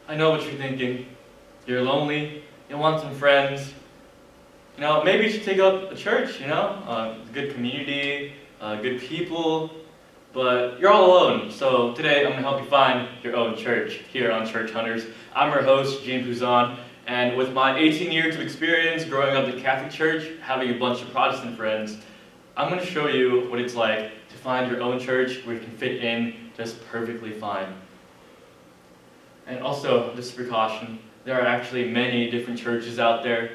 I know what you're thinking. You're lonely, you want some friends. Maybe you should take up a church, good community, good people, but you're all alone. So today I'm going to help you find your own church here on Church Hunters. I'm your host, Gene Pouzon, and with my 18 years of experience growing up in the Catholic Church, having a bunch of Protestant friends, I'm going to show you what it's like to find your own church where you can fit in just perfectly fine. And also, just a precaution, there are actually many different churches out there.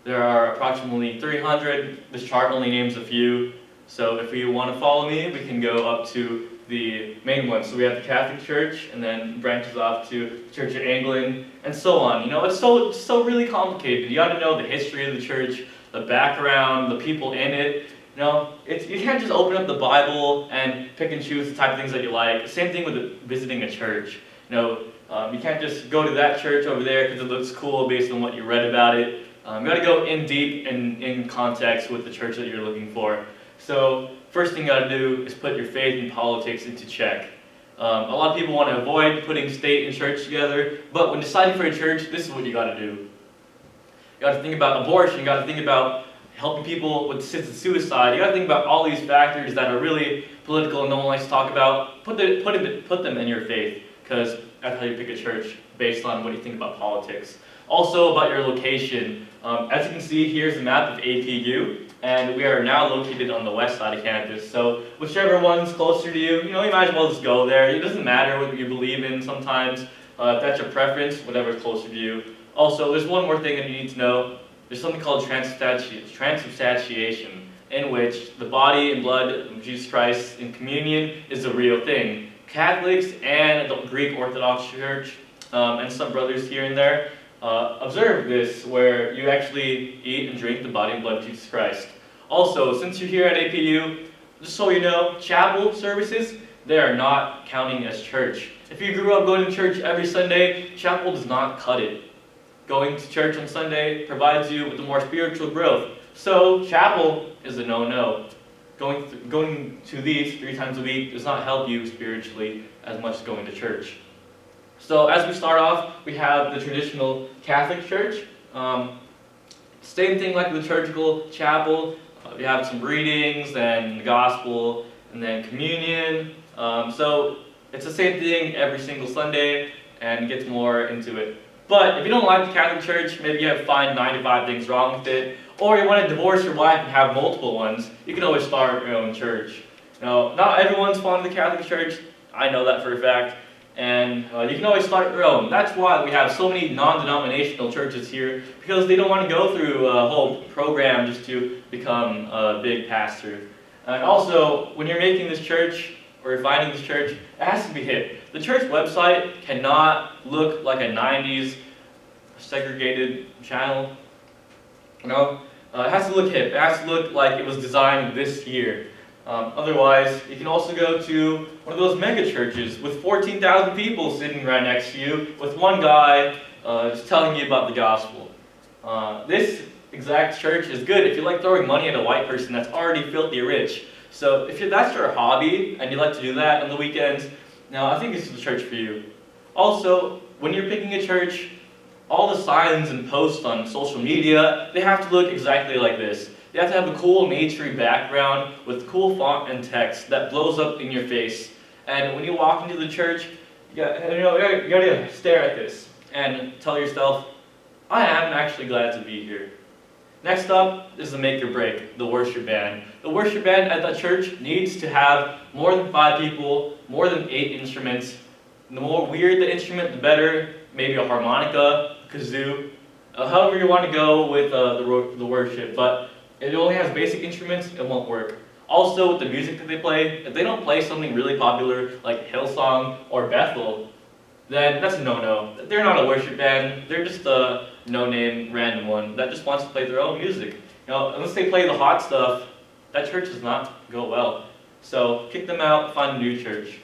There are approximately 300. This chart only names a few. So if you want to follow me, we can go up to the main one. So we have the Catholic Church, and then branches off to Church of England, and so on. It's so really complicated. You got to know the history of the church, the background, the people in it. You can't just open up the Bible and pick and choose the type of things that you like. Same thing with visiting a church. You can't just go to that church over there because it looks cool based on what you read about it. You got to go in deep and in context with the church that you're looking for. So first thing you got to do is put your faith and politics into check. A lot of people want to avoid putting state and church together, but when deciding for a church, this is what you got to do. You got to think about abortion. You got to think about helping people with assisted suicide. You got to think about all these factors that are really political and no one likes to talk about. Put them in your faith, because that's how you pick a church, based on what you think about politics. Also about your location. As you can see, here's a map of APU, and we are now located on the west side of campus. So whichever one's closer to you, you might as well just go there. It doesn't matter what you believe in sometimes. If that's your preference, whatever's closer to you. Also, there's one more thing that you need to know. There's something called transubstantiation, in which the body and blood of Jesus Christ in communion is a real thing. Catholics and the Greek Orthodox Church, and some brothers here and there, observe this, where you actually eat and drink the body and blood of Jesus Christ. Also, since you're here at APU, just so you know, chapel services, they are not counting as church. If you grew up going to church every Sunday, chapel does not cut it. Going to church on Sunday provides you with a more spiritual growth. So chapel is a no-no. Going to these 3 times a week does not help you spiritually as much as going to church. So as we start off, we have the traditional Catholic Church. Same thing like the liturgical chapel. We have some readings, then the gospel, and then communion. So it's the same thing every single Sunday, and gets more into it. But if you don't like the Catholic Church, maybe you have find 95 things wrong with it, or you want to divorce your wife and have multiple ones, you can always start your own church. Now, not everyone's fond of the Catholic Church. I know that for a fact. And you can always start your own. That's why we have so many non-denominational churches here, because they don't want to go through a whole program just to become a big pastor. And also, when you're making this church, or you're finding this church, it has to be hip. The church website cannot look like a 90s segregated channel. It has to look hip. It has to look like it was designed this year. Otherwise, you can also go to one of those mega churches with 14,000 people sitting right next to you, with one guy just telling you about the gospel. This exact church is good if you like throwing money at a white person that's already filthy rich. So if that's your hobby and you like to do that on the weekends, I think this is the church for you. Also, when you're picking a church, all the signs and posts on social media, they have to look exactly like this. You have to have a cool naturey background with cool font and text that blows up in your face. And when you walk into the church, you gotta stare at this and tell yourself, I am actually glad to be here. Next up is the make or break, the worship band. The worship band at the church needs to have more than 5 people, more than 8 instruments. The more weird the instrument, the better. Maybe a harmonica, kazoo, however you want to go with the worship. But if it only has basic instruments, it won't work. Also, with the music that they play, if they don't play something really popular like Hillsong or Bethel, then that's a no-no. They're not a worship band. They're just a no-name random one that just wants to play their own music. Unless they play the hot stuff, that church does not go well. So kick them out, find a new church.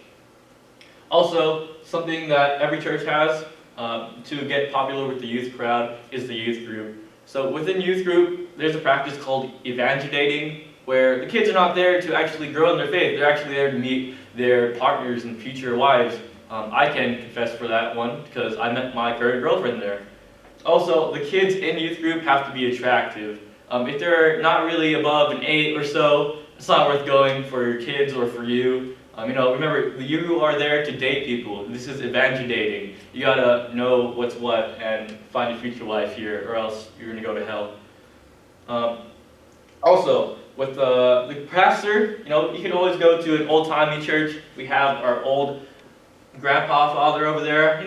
Also, something that every church has to get popular with the youth crowd is the youth group. So within youth group, there's a practice called evangelating, where the kids are not there to actually grow in their faith. They're actually there to meet their partners and future wives. I can confess for that one because I met my current girlfriend there. Also, the kids in youth group have to be attractive. If they're not really above an 8 or so, it's not worth going for your kids or for you. Remember, you are there to date people. This is evangel dating. You gotta know what's what and find your future life here, or else you're gonna go to hell. Also, with the pastor, you can always go to an old-timey church. We have our old grandpa, father over there.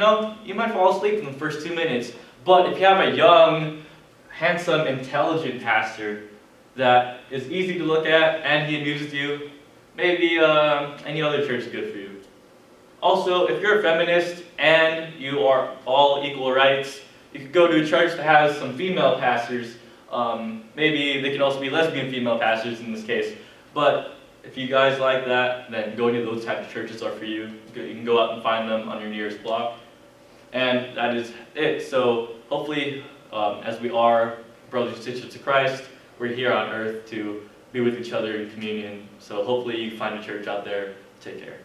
You might fall asleep in the first 2 minutes, but if you have a young, handsome, intelligent pastor that is easy to look at and he amuses you, maybe any other church is good for you. Also, if you're a feminist and you are all equal rights, you could go to a church that has some female pastors. Maybe they can also be lesbian female pastors in this case. But if you guys like that, then going to those types of churches are for you. You can go out and find them on your nearest block. And that is it. So hopefully, as we are brothers and sisters to Christ, we're here on earth to be with each other in communion. So hopefully you find a church out there. Take care.